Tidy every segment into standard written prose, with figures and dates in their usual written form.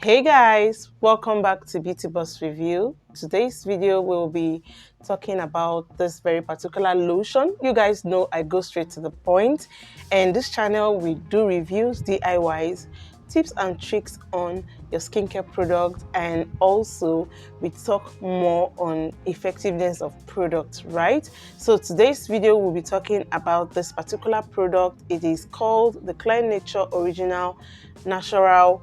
Hey guys, welcome back to Beauty Boss Review. Today's video will be talking about this very particular lotion. You guys know I go straight to the point, and this channel we do reviews, DIYs, tips and tricks on your skincare products, and also we talk more on effectiveness of products, right? So today's video will be talking about this particular product. It is called the Nature Original Natural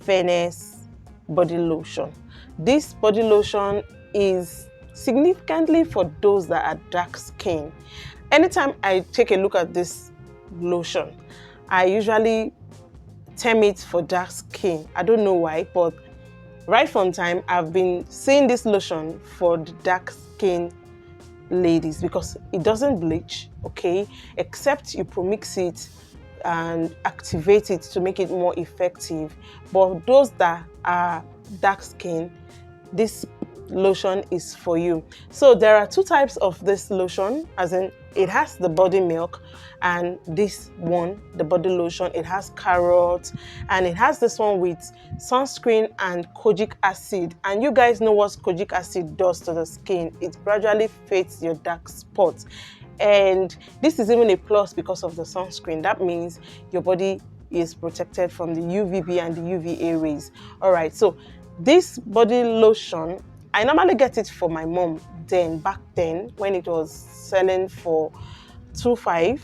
Fairness Body Lotion. This body lotion is significantly for those that are dark skin. Anytime I take a look at this lotion, I usually term it for dark skin. I don't know why, but right from time I've been seeing this lotion for the dark skin ladies because it doesn't bleach, okay, except you premix it and activate it to make it more effective. But those that are dark skin, this lotion is for you. So there are two types of this lotion, as in it has the body milk, and this one, the body lotion, it has carrot, and it has this one with sunscreen and kojic acid. And you guys know what kojic acid does to the skin. It gradually fades your dark spots, and this is even a plus because of the sunscreen. That means your body is protected from the UVB and the UVA rays. All right, so this body lotion, I normally get it for my mom back then when it was selling for $2.5.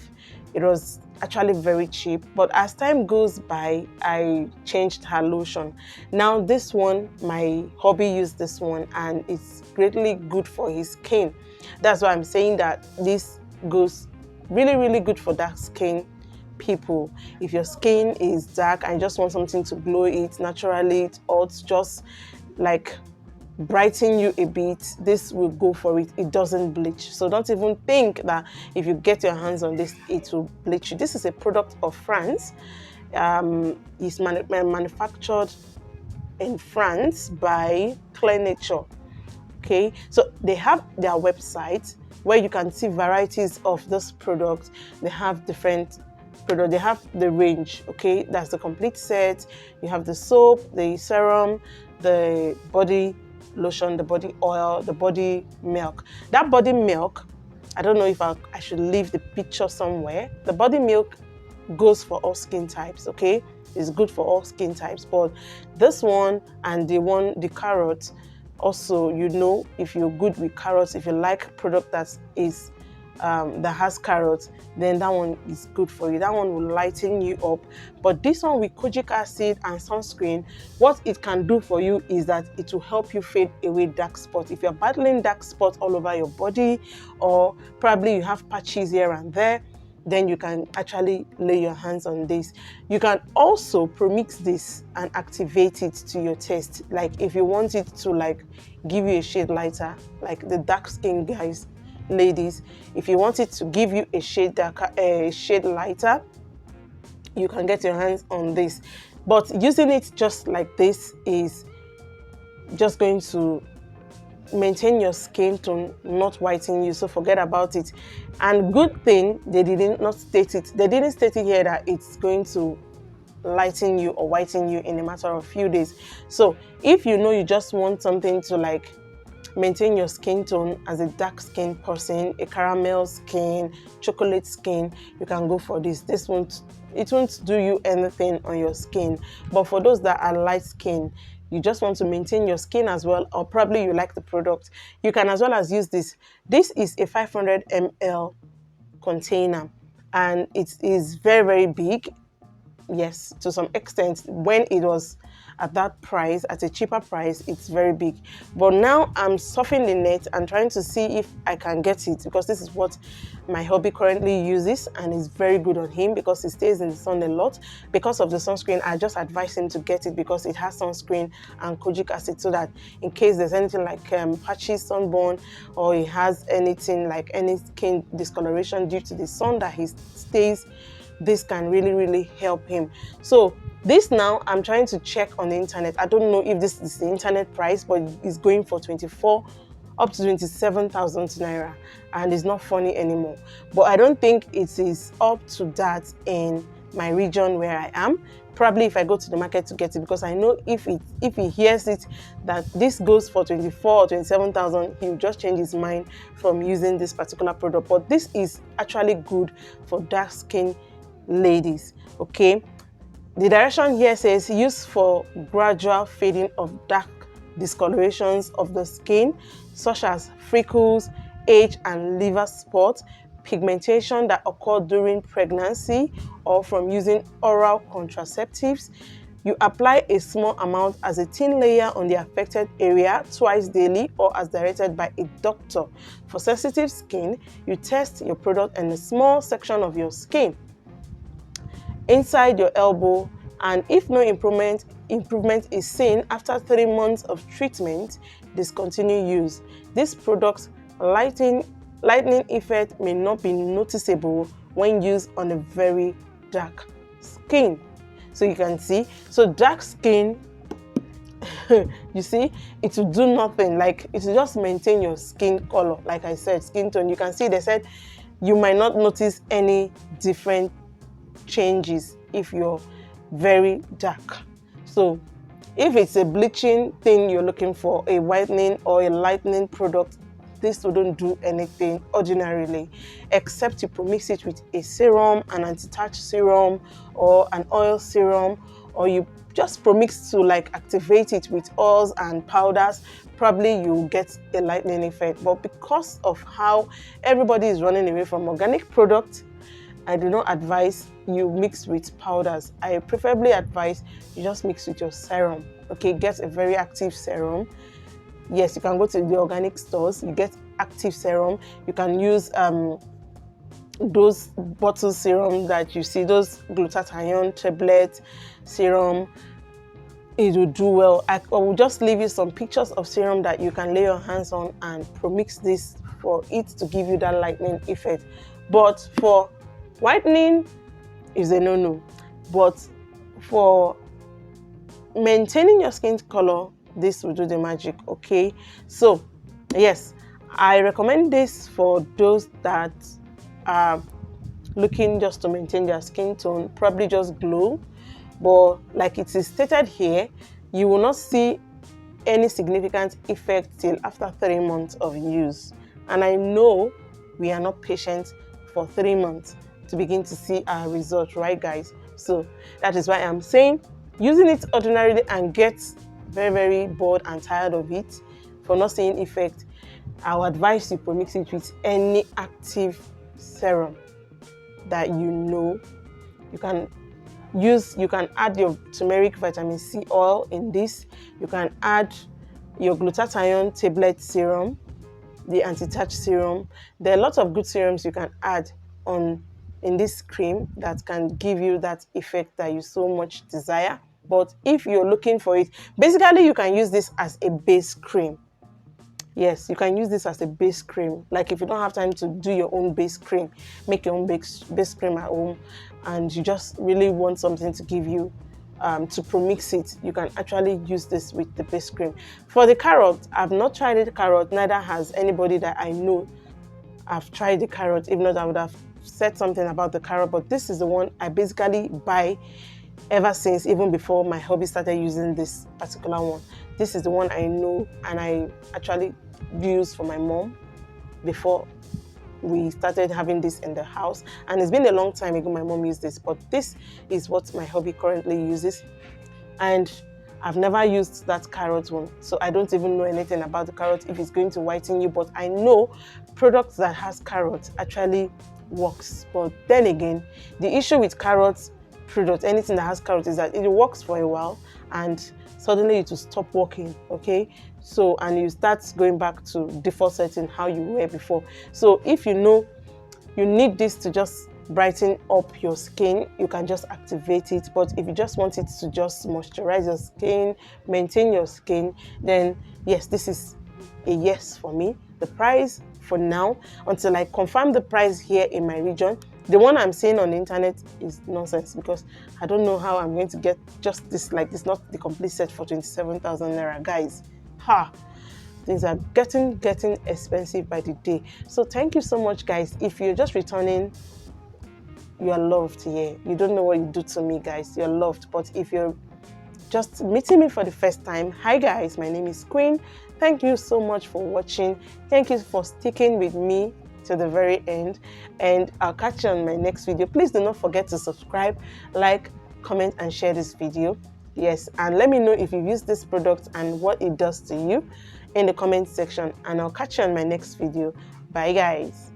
It was actually very cheap, but as time goes by, I changed her lotion. Now this one, my hubby used this one, and it's greatly good for his skin. That's why I'm saying that this goes really good for dark skin people. If your skin is dark and you just want something to glow it naturally, or to just like brighten you a bit, this will go for it. It doesn't bleach, so don't even think that if you get your hands on this it will bleach you. This is a product of France. It's manufactured in France by Nature. Okay, so they have their website where you can see varieties of this product. They have different product, they have the range. Okay, that's the complete set. You have the soap, the serum, the body lotion, the body oil, the body milk. That body milk, I don't know if I should leave the picture somewhere. The body milk goes for all skin types, okay? It's good for all skin types, but this one and the carrot, also, you know, if you're good with carrots, if you like product that is that has carrots, then that one is good for you. That one will lighten you up. But this one with kojic acid and sunscreen, what it can do for you is that it will help you fade away dark spots. If you're battling dark spots all over your body, or probably you have patches here and there, then you can actually lay your hands on this. You can also premix this and activate it to your taste. Like if you want it to like give you a shade lighter, like the dark skin guys, ladies, if you want it to give you a shade darker, a shade lighter, you can get your hands on this. But using it just like this is just going to maintain your skin tone, not whiten you, so forget about it. And good thing they did not state it. They didn't state it here that it's going to lighten you or whiten you in a matter of few days. So if you know you just want something to like maintain your skin tone as a dark skin person, a caramel skin, chocolate skin, you can go for this. This won't do you anything on your skin. But for those that are light skin, you just want to maintain your skin as well, or probably you like the product, you can as well as use this. This is a 500 ml container, and it is very big. Yes, to some extent, when it was at that price, at a cheaper price, it's very big. But now I'm surfing the net and trying to see if I can get it, because this is what my hubby currently uses, and it's very good on him because he stays in the sun a lot. Because of the sunscreen, I just advise him to get it because it has sunscreen and kojic acid, so that in case there's anything like patches, sunburn, or he has anything like any skin discoloration due to the sun that he stays, this can really help him. So this now I'm trying to check on the internet. I don't know if this is the internet price, but it's going for 24 up to 27,000 naira, and it's not funny anymore. But I don't think it is up to that in my region where I am. probably if I go to the market to get it, because I know if he hears it that this goes for 24 or 27,000, he'll just change his mind from using this particular product. But this is actually good for dark skin ladies. Okay, the direction here says use for gradual fading of dark discolorations of the skin, such as freckles, age and liver spots, pigmentation that occur during pregnancy or from using oral contraceptives. You apply a small amount as a thin layer on the affected area twice daily or as directed by a doctor. For sensitive skin, you test your product in a small section of your skin inside your elbow, and if no improvement is seen after 3 months of treatment, discontinue use. This product's lightening effect may not be noticeable when used on a very dark skin. So you can see, so dark skin, you see, it will do nothing. Like, it will just maintain your skin color. Like I said, skin tone. You can see they said you might not notice any different changes if you're very dark. So if it's a bleaching thing you're looking for, a whitening or a lightening product, this wouldn't do anything ordinarily, except you mix it with a serum, an anti-touch serum or an oil serum, or you just mix to like activate it with oils and powders. Probably you'll get a lightening effect. But because of how everybody is running away from organic products, I do not advise you mix with powders. I preferably advise you just mix with your serum. Okay, get a very active serum. Yes, you can go to the organic stores, you get active serum. You can use those bottle serum that you see, those glutathione tablet serum. It will do well. I will just leave you some pictures of serum that you can lay your hands on and mix this for it to give you that lightening effect. But for whitening is a no-no. But for maintaining your skin color, this will do the magic. Okay, so yes, I recommend this for those that are looking just to maintain their skin tone, probably just glow. But like it is stated here, you will not see any significant effect till after 3 months of use. And I know we are not patient for 3 months to begin to see our results, right guys? So that is why I'm saying using it ordinarily and get very bored and tired of it for not seeing effect, I'll advise you to mix it with any active serum that you know. You can add your turmeric vitamin C oil in this. You can add your glutathione tablet serum, the anti-touch serum. There are lots of good serums you can add in this cream that can give you that effect that you so much desire. But if you're looking for it, basically you can use this as a base cream. Yes, you can use this as a base cream. Like if you don't have time to do your own base cream, make your own base cream at home, and you just really want something to give you, to premix it, you can actually use this with the base cream. For the carrot, I've not tried the carrot, neither has anybody that I know have tried the carrot. If not, I would have said something about the carrot, but this is the one I basically buy ever since, even before my hubby started using this particular one. This is the one I know, and I actually used for my mom before we started having this in the house. And it's been a long time ago my mom used this, but this is what my hubby currently uses. And I've never used that carrot one, so I don't even know anything about the carrot, if it's going to whiten you. But I know products that has carrot actually works. But then again, the issue with carrot product, anything that has carrot, is that it works for a while and suddenly it will stop working. Okay, so and you start going back to default setting how you were before. So if you know you need this to just brighten up your skin, you can just activate it. But if you just want it to just moisturize your skin, maintain your skin, then yes, this is a yes for me. The price for now, until I confirm the price here in my region, the one I'm seeing on the internet is nonsense, because I don't know how I'm going to get just this, like this, not the complete set for 27,000 naira, guys. Things are getting expensive by the day. So thank you so much, guys. If you're just returning, you are loved here. You don't know what you do to me, guys. You're loved. But if you're just meeting me for the first time, hi guys, my name is Queen. Thank you so much for watching. Thank you for sticking with me to the very end, and I'll catch you on my next video. Please do not forget to subscribe, like, comment, and share this video. Yes, and let me know if you've used this product and what it does to you in the comment section, and I'll catch you on my next video. Bye guys.